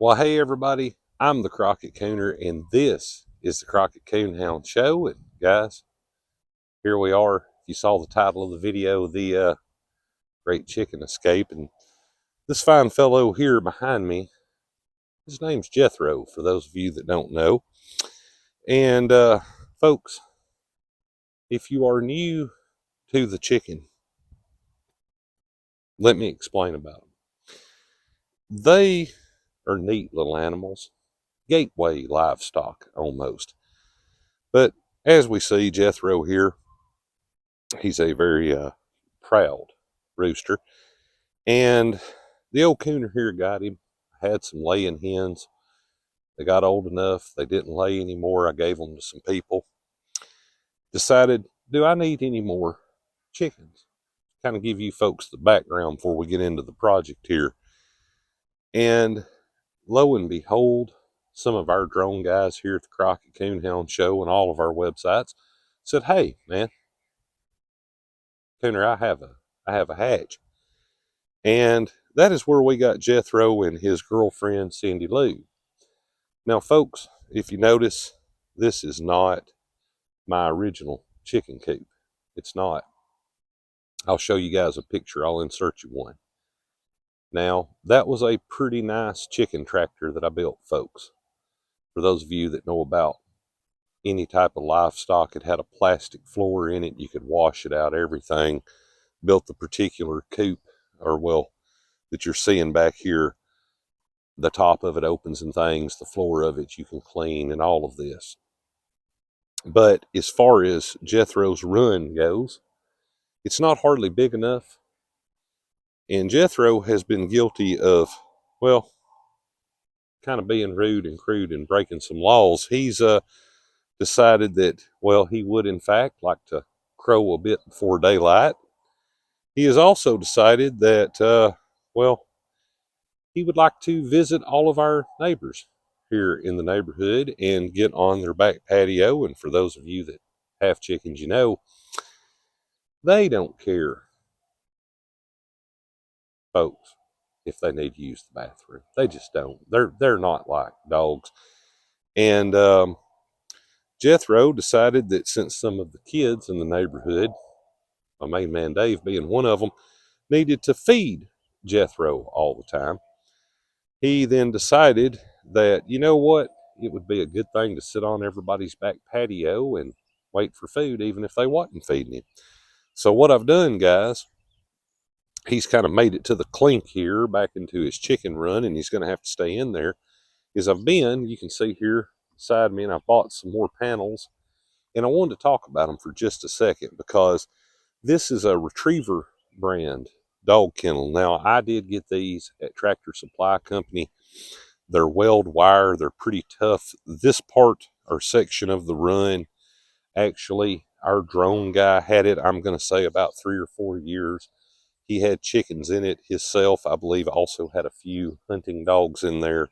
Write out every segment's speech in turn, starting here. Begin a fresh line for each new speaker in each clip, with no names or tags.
Well, hey everybody, I'm the Crockett Coon'er, and this is the Crockett Coonhound Show. And guys, here we are. If you saw the title of the video, the Great Chicken Escape, and this fine fellow here behind me, his name's Jethro, for those of you that don't know. And folks, if you are new to the chicken, let me explain about them. They are neat little animals, gateway livestock almost. But as we see Jethro here, he's a very proud rooster. And the old Coon'er here got him. Had some laying hens. They got old enough. They didn't lay anymore. I gave them to some people. Decided, do I need any more chickens? Kind of give you folks the background before we get into the project here. And lo and behold, some of our drone guys here at the Crockett Coonhound Show and all of our websites said, hey, man, Coon'er, I have a hatch. And that is where we got Jethro and his girlfriend, Cindy Lou. Now, folks, if you notice, this is not my original chicken coop. It's not. I'll show you guys a picture. I'll insert you one. Now, that was a pretty nice chicken tractor that I built, folks. For those of you that know about any type of livestock, it had a plastic floor in it. You could wash it out, everything. Built the particular coop, or well, that you're seeing back here. The top of it opens and things, the floor of it you can clean, and all of this. But as far as Jethro's run goes, it's not hardly big enough. And Jethro has been guilty of, well, kind of being rude and crude and breaking some laws. He's decided that, well, he would in fact like to crow a bit before daylight. He has also decided that, well, he would like to visit all of our neighbors here in the neighborhood and get on their back patio. And for those of you that have chickens, you know, they don't care, folks, if they need to use the bathroom. They just don't. They're not like dogs. And Jethro decided that since some of the kids in the neighborhood, my main man Dave being one of them, needed to feed Jethro all the time, he then decided that, you know what, it would be a good thing to sit on everybody's back patio and wait for food, even if they wasn't feeding him. So what I've done, guys, he's kind of made it to the clink here, back into his chicken run, and he's going to have to stay in there, is you can see here beside me, and I bought some more panels, and I wanted to talk about them for just a second, because this is a Retriever brand dog kennel. Now, I did get these at Tractor Supply Company. They're weld wire. They're pretty tough. This part or section of the run, actually, our drone guy had it, I'm going to say, about 3 or 4 years. He had chickens in it himself. I believe also had a few hunting dogs in there.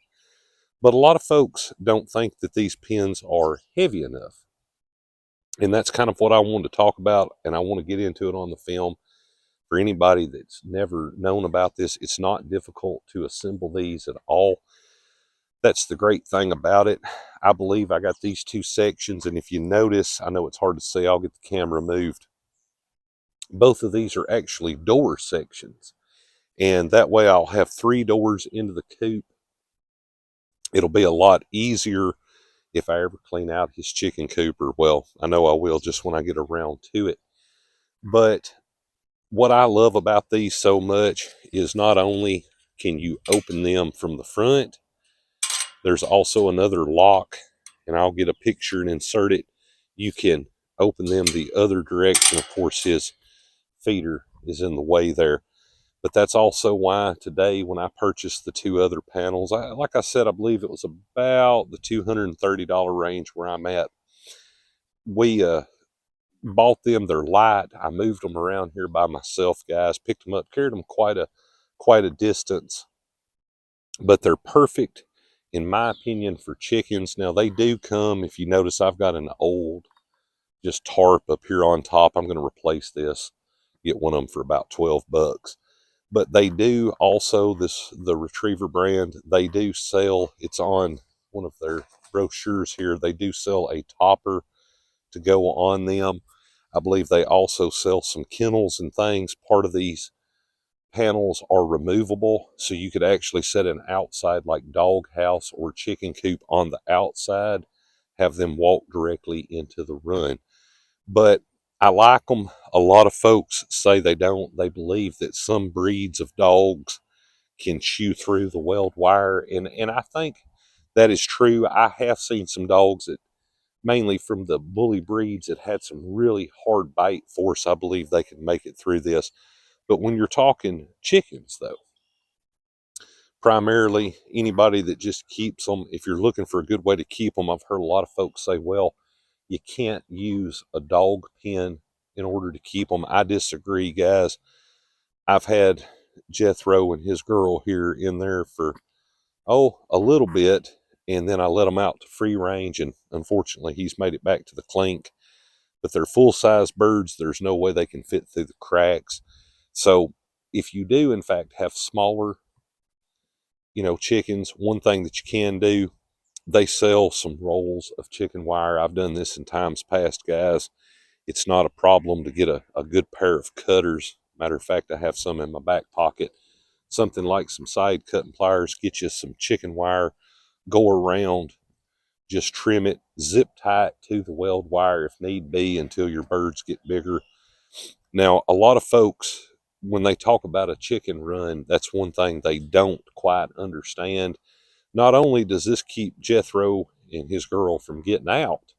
But a lot of folks don't think that these pens are heavy enough. And that's kind of what I wanted to talk about, and I want to get into it on the film. For anybody that's never known about this, it's not difficult to assemble these at all. That's the great thing about it. I believe I got these two sections, and if you notice, I know it's hard to see, I'll get the camera moved. Both of these are actually door sections, and that way I'll have 3 doors into the coop. It'll be a lot easier if I ever clean out his chicken coop, or well, I know I will just when I get around to it. But what I love about these so much is not only can you open them from the front, there's also another lock, and I'll get a picture and insert it. You can open them the other direction. Of course, his feeder is in the way there. But that's also why today, when I purchased the 2 other panels, like I said, I believe it was about the $230 range where I'm at. We bought them. They're light. I moved them around here by myself, guys. Picked them up, carried them quite a distance. But they're perfect, in my opinion, for chickens. Now, they do come, if you notice, I've got an old just tarp up here on top. I'm going to replace this, get one of them for about $12. But they do also, the Retriever brand, they do sell, it's on one of their brochures here, they do sell a topper to go on them. I believe they also sell some kennels and things. Part of these panels are removable, so you could actually set an outside like dog house or chicken coop on the outside, have them walk directly into the run. But I like them. A lot of folks say they don't. They believe that some breeds of dogs can chew through the weld wire, and I think that is true. I have seen some dogs that, mainly from the bully breeds, that had some really hard bite force. I believe they can make it through this. But when you're talking chickens, though, primarily anybody that just keeps them, if you're looking for a good way to keep them, I've heard a lot of folks say, well, you can't use a dog pen in order to keep them. I disagree, guys. I've had Jethro and his girl here in there for, a little bit, and then I let them out to free range, and unfortunately he's made it back to the clink. But they're full-size birds. There's no way they can fit through the cracks. So if you do, in fact, have smaller, chickens, one thing that you can do, they sell some rolls of chicken wire. I've done this in times past, guys. It's not a problem to get a good pair of cutters. Matter of fact, I have some in my back pocket. Something like some side cutting pliers, get you some chicken wire, go around, just trim it, zip tie it to the weld wire if need be until your birds get bigger. Now, a lot of folks, when they talk about a chicken run, that's one thing they don't quite understand. Not only does this keep Jethro and his girl from getting out,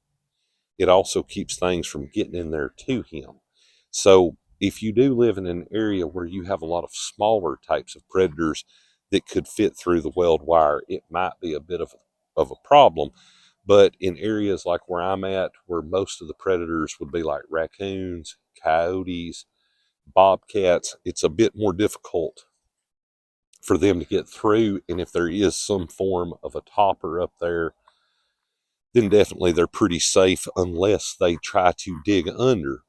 it also keeps things from getting in there to him. So if you do live in an area where you have a lot of smaller types of predators that could fit through the weld wire, it might be a bit of a problem. But in areas like where I'm at, where most of the predators would be like raccoons, coyotes, bobcats, it's a bit more difficult for them to get through. And if there is some form of a topper up there, then definitely they're pretty safe unless they try to dig under.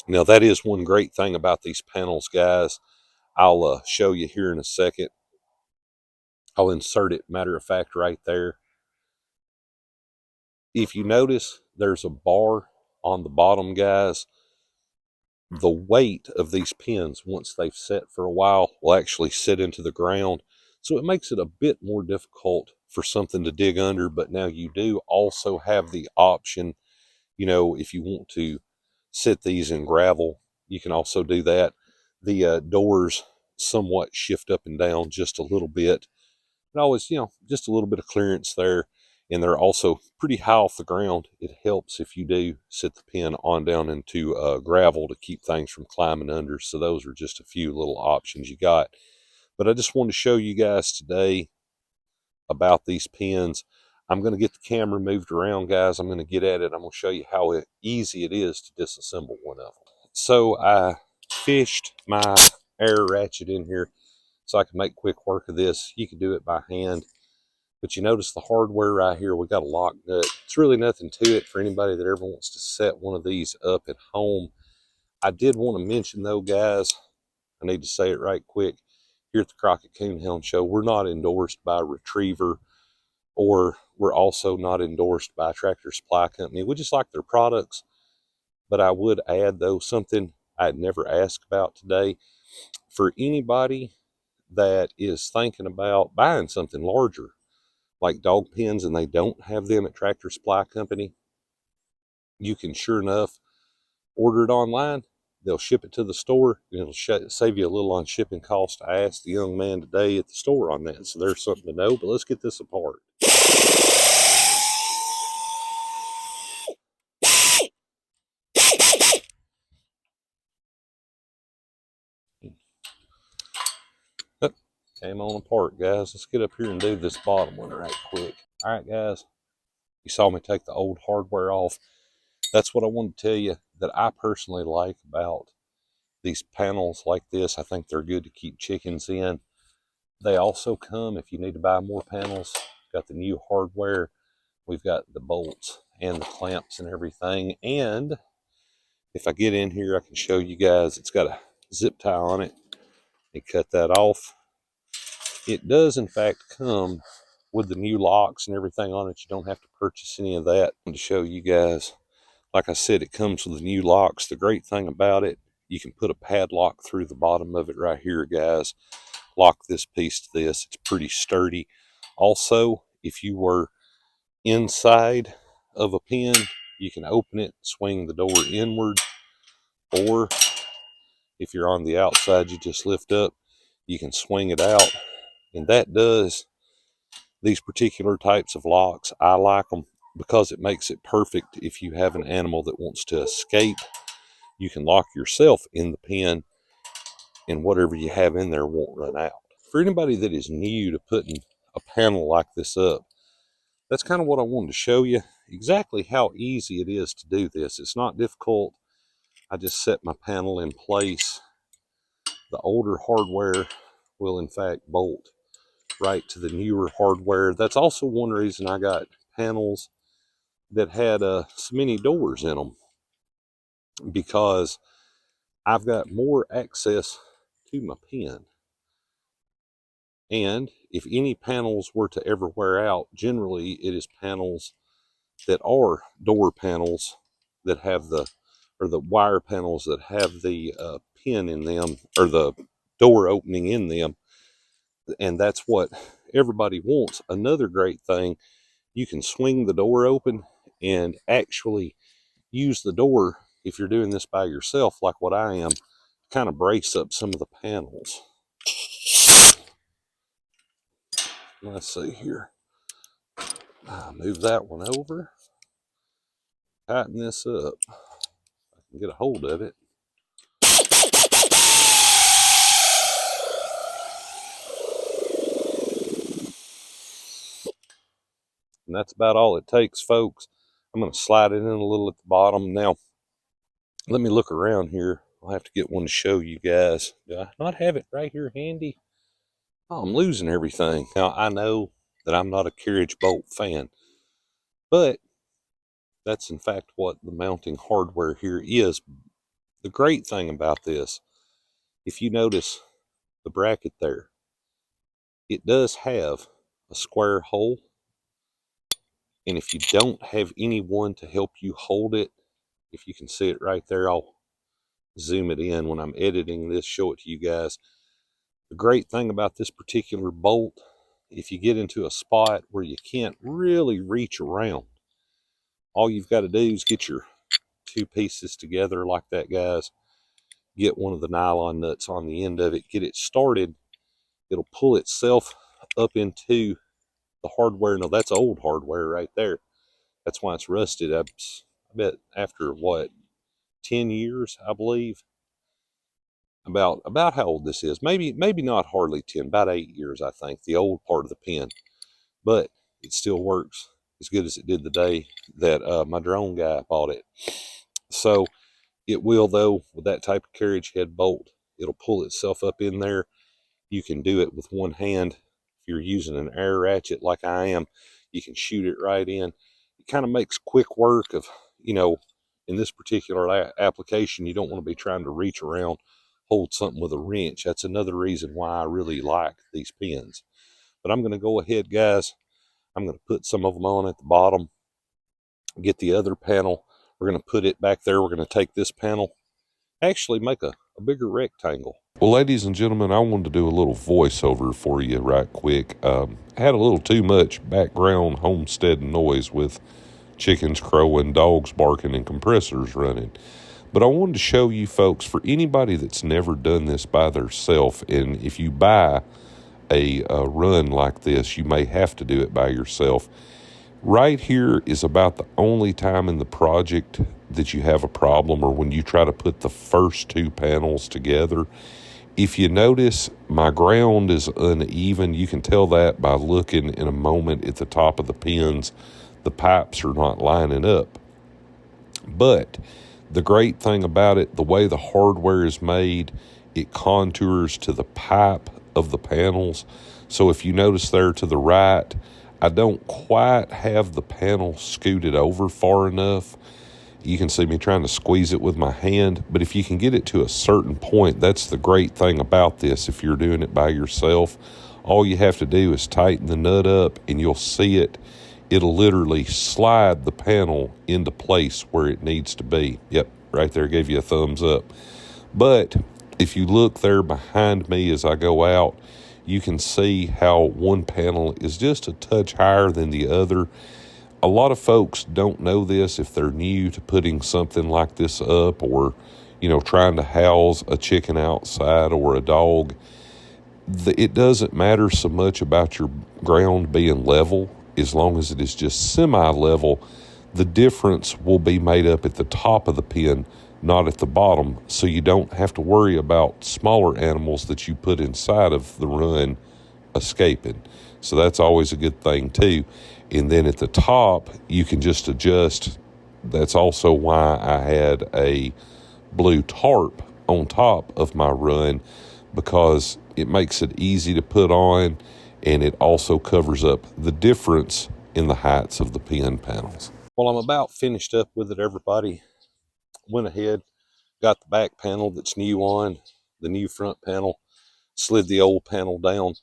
Now, that is one great thing about these panels, guys. I'll show you here in a second. I'll insert it, matter of fact, right there. If you notice, there's a bar on the bottom, guys. The weight of these pins, once they've set for a while, will actually sit into the ground. So it makes it a bit more difficult for something to dig under. But now you do also have the option, if you want to sit these in gravel, you can also do that. The doors somewhat shift up and down just a little bit. And always, just a little bit of clearance there. And they're also pretty high off the ground. It helps if you do sit the pin on down into gravel to keep things from climbing under. So those are just a few little options you got. But I just wanted to show you guys today about these pins. I'm going to get the camera moved around, guys. I'm going to get at it. I'm going to show you how easy it is to disassemble one of them. So I fished my air ratchet in here so I can make quick work of this. You can do it by hand. But you notice the hardware right here, we got a lock nut. It's really nothing to it for anybody that ever wants to set one of these up at home. I did want to mention though, guys, I need to say it right quick. Here at the Crockett Coonhound Show, we're not endorsed by Retriever, or we're also not endorsed by Tractor Supply Company. We just like their products. But I would add though something I'd never asked about today. For anybody that is thinking about buying something larger, like dog pens, and they don't have them at Tractor Supply Company, you can sure enough order it online. They'll ship it to the store, and it'll save you a little on shipping cost. I asked the young man today at the store on that, so there's something to know. But let's get this apart. Oh, came on apart, guys. Let's get up here and do this bottom one right quick. All right, guys. You saw me take the old hardware off. That's what I wanted to tell you that I personally like about these panels like this. I think they're good to keep chickens in. They also come, if you need to buy more panels, got the new hardware. We've got the bolts and the clamps and everything. And if I get in here, I can show you guys, it's got a zip tie on it. and cut that off. It does in fact come with the new locks and everything on it. You don't have to purchase any of that. To show you guys, like I said, it comes with the new locks. The great thing about it, you can put a padlock through the bottom of it right here, guys. Lock this piece to this. It's pretty sturdy. Also, if you were inside of a pen, you can open it, swing the door inward, or if you're on the outside, you just lift up, you can swing it out. And that does these particular types of locks. I like them because it makes it perfect if you have an animal that wants to escape. You can lock yourself in the pen and whatever you have in there won't run out. For anybody that is new to putting a panel like this up, that's kind of what I wanted to show you, exactly how easy it is to do this. It's not difficult. I just set my panel in place. The older hardware will in fact bolt right to the newer hardware. That's also one reason I got panels that had so many doors in them, because I've got more access to my pen. And if any panels were to ever wear out, generally it is panels that are door panels that have the, or the wire panels that have the pin in them, or the door opening in them. And that's what everybody wants. Another great thing, you can swing the door open and actually use the door, if you're doing this by yourself like what I am, kind of brace up some of the panels. Let's see here. Move that one over. Tighten this up. I can get a hold of it. And that's about all it takes, folks. I'm going to slide it in a little at the bottom. Now, let me look around here. I'll have to get one to show you guys. Do I not have it right here handy? Oh, I'm losing everything. Now, I know that I'm not a carriage bolt fan, but that's in fact what the mounting hardware here is. The great thing about this, if you notice the bracket there, it does have a square hole. And if you don't have anyone to help you hold it, if you can see it right there, I'll zoom it in when I'm editing this, show it to you guys. The great thing about this particular bolt, if you get into a spot where you can't really reach around, all you've got to do is get your two pieces together like that, guys. Get one of the nylon nuts on the end of it, get it started. It'll pull itself up into the hardware. Now, that's old hardware right there. That's why it's rusted. I bet after, what, 10 years, I believe. About how old this is. Maybe not hardly 10, about 8 years, I think, the old part of the pen. But it still works as good as it did the day that my drone guy bought it. So it will, though, with that type of carriage head bolt, it'll pull itself up in there. You can do it with one hand. If you're using an air ratchet like I am, you can shoot it right in. It kind of makes quick work of, in this particular application, you don't want to be trying to reach around, hold something with a wrench. That's another reason why I really like these pens. But I'm going to go ahead, guys. I'm going to put some of them on at the bottom, get the other panel. We're going to put it back there. We're going to take this panel, actually make a bigger rectangle. Well, ladies and gentlemen, I wanted to do a little voiceover for you right quick. I had a little too much background homestead noise with chickens crowing, dogs barking, and compressors running. But I wanted to show you folks, for anybody that's never done this by theirself, and if you buy a run like this, you may have to do it by yourself. Right here is about the only time in the project that you have a problem, or when you try to put the first two panels together. If you notice, my ground is uneven. You can tell that by looking in a moment at the top of the pins. The pipes are not lining up. But the great thing about it, the way the hardware is made, it contours to the pipe of the panels. So if you notice there to the right, I don't quite have the panel scooted over far enough. You can see me trying to squeeze it with my hand, but if you can get it to a certain point, that's the great thing about this. If you're doing it by yourself, all you have to do is tighten the nut up and you'll see it. It'll literally slide the panel into place where it needs to be. Yep, right there, gave you a thumbs up. But if you look there behind me as I go out, you can see how one panel is just a touch higher than the other. A lot of folks don't know this if they're new to putting something like this up, or, trying to house a chicken outside or a dog. It doesn't matter so much about your ground being level, as long as it is just semi-level. The difference will be made up at the top of the pen, not at the bottom, so you don't have to worry about smaller animals that you put inside of the run escaping. So that's always a good thing too. And then at the top, you can just adjust. That's also why I had a blue tarp on top of my run, because it makes it easy to put on, and it also covers up the difference in the heights of the pen panels. Well, I'm about finished up with it, everybody. Went ahead, got the back panel that's new on, the new front panel, slid the old panel down.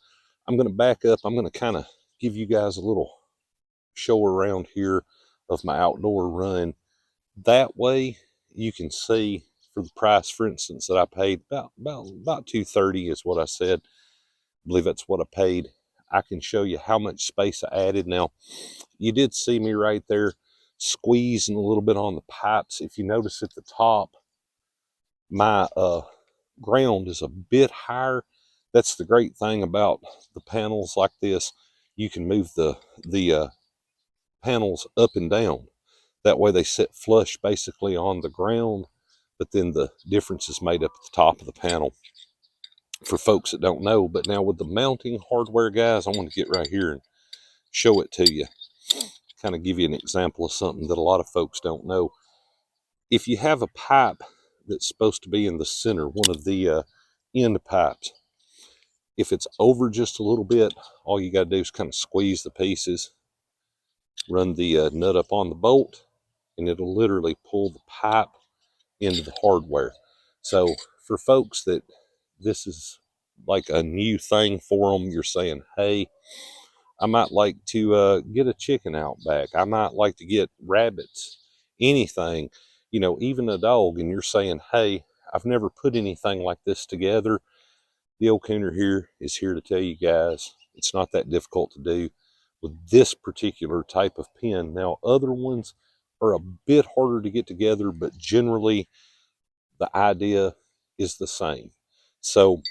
I'm going to back up. I'm going to kind of give you guys a little show around here of my outdoor run. That way you can see, for the price, for instance, that I paid, about $230 is what I said. I believe that's what I paid. I can show you how much space I added. Now, you did see me right there squeezing a little bit on the pipes. If you notice at the top, my ground is a bit higher. That's the great thing about the panels like this. You can move the panels up and down. That way they sit flush basically on the ground, but then the difference is made up at the top of the panel, for folks that don't know. But now with the mounting hardware, guys, I want to get right here and show it to you. Kind of give you an example of something that a lot of folks don't know. If you have a pipe that's supposed to be in the center, one of the end pipes, if it's over just a little bit, all you got to do is kind of squeeze the pieces, run the nut up on the bolt, and it'll literally pull the pipe into the hardware. So for folks that this is like a new thing for them, you're saying, hey, I might like to get a chicken out back, I might like to get rabbits, anything, even a dog, and you're saying, hey, I've never put anything like this together. The old Coon'er here is here to tell you guys it's not that difficult to do with this particular type of pen. Now, other ones are a bit harder to get together, but generally the idea is the same. So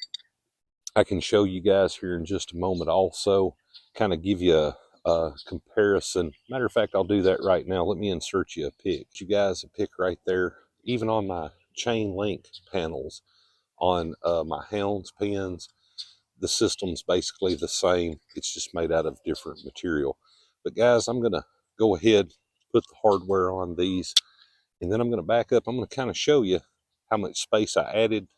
I can show you guys here in just a moment also, kind of give you a comparison. Matter of fact, I'll do that right now. Let me insert you a pic. You guys a pic right there. Even on my chain link panels, on my Hounds pens, the system's basically the same. It's just made out of different material. But guys, I'm going to go ahead, put the hardware on these, and then I'm going to back up. I'm going to kind of show you how much space I added.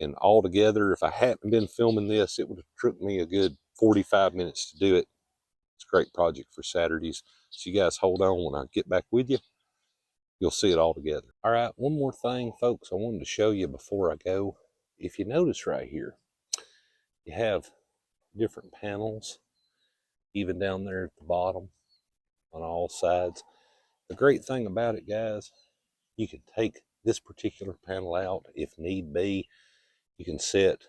And all together, if I hadn't been filming this, it would have took me a good 45 minutes to do it. It's a great project for Saturdays. So you guys hold on. When I get back with you, you'll see it all together. All right, one more thing, folks, I wanted to show you before I go. If you notice right here, you have different panels, even down there at the bottom on all sides. The great thing about it, guys, you can take this particular panel out if need be. You can set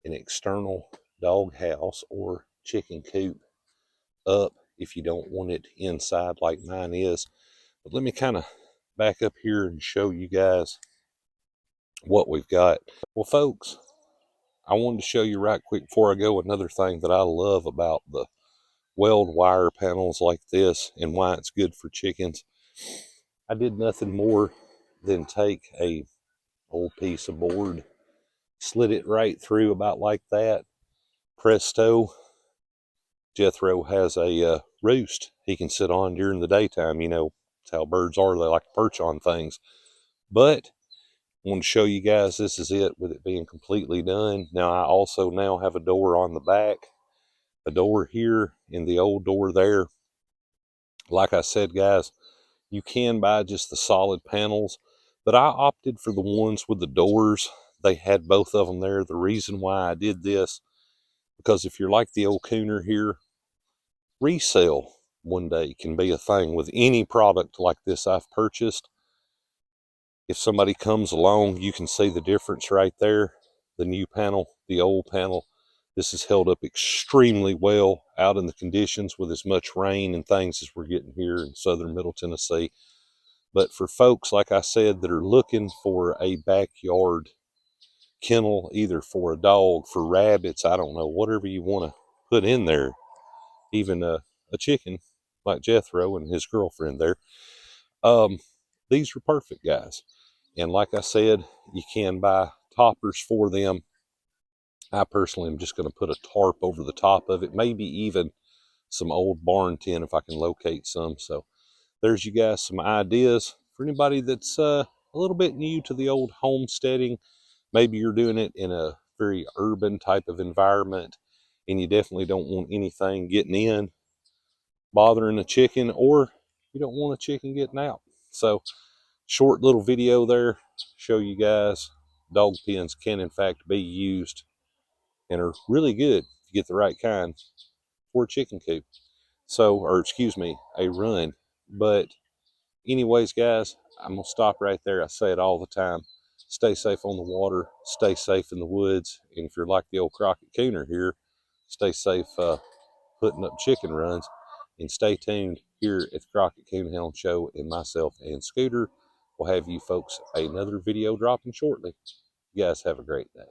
an external dog house or chicken coop up if you don't want it inside like mine is. But let me kind of back up here and show you guys what we've got. Well, folks, I wanted to show you right quick before I go another thing that I love about the weld wire panels like this and why it's good for chickens. I did nothing more than take a old piece of board, slid it right through about like that. Presto, Jethro has a roost he can sit on during the daytime. That's how birds are. They like to perch on things. But I want to show you guys this is it with it being completely done. Now, I also now have a door on the back, a door here, and the old door there. Like I said, guys, You can buy just the solid panels, but I opted for the ones with the doors. They had both of them there. The reason why I did this, because if you're like the old Coon'er here, resale one day can be a thing with any product like this I've purchased. If somebody comes along, you can see the difference right there. The new panel, the old panel. This has held up extremely well out in the conditions with as much rain and things as we're getting here in southern Middle Tennessee. But for folks, like I said, that are looking for a backyard kennel, either for a dog, for rabbits, I don't know, whatever you want to put in there, even a chicken like Jethro and his girlfriend there, these are perfect, guys. And like I said, you can buy toppers for them. I personally am just going to put a tarp over the top of it, maybe even some old barn tin if I can locate some. So there's you guys some ideas for anybody that's a little bit new to the old homesteading. Maybe you're doing it in a very urban type of environment and you definitely don't want anything getting in, bothering a chicken, or you don't want a chicken getting out. So short little video there, show you guys dog pens can in fact be used and are really good if you get the right kind for a chicken coop. So, or excuse me, a run. But anyways, guys, I'm going to stop right there. I say it all the time. Stay safe on the water. Stay safe in the woods. And if you're like the old Crockett Coon'er here, stay safe putting up chicken runs. And stay tuned here at the Crockett Coonhound Show. And myself and Scooter will have you folks another video dropping shortly. You guys have a great day.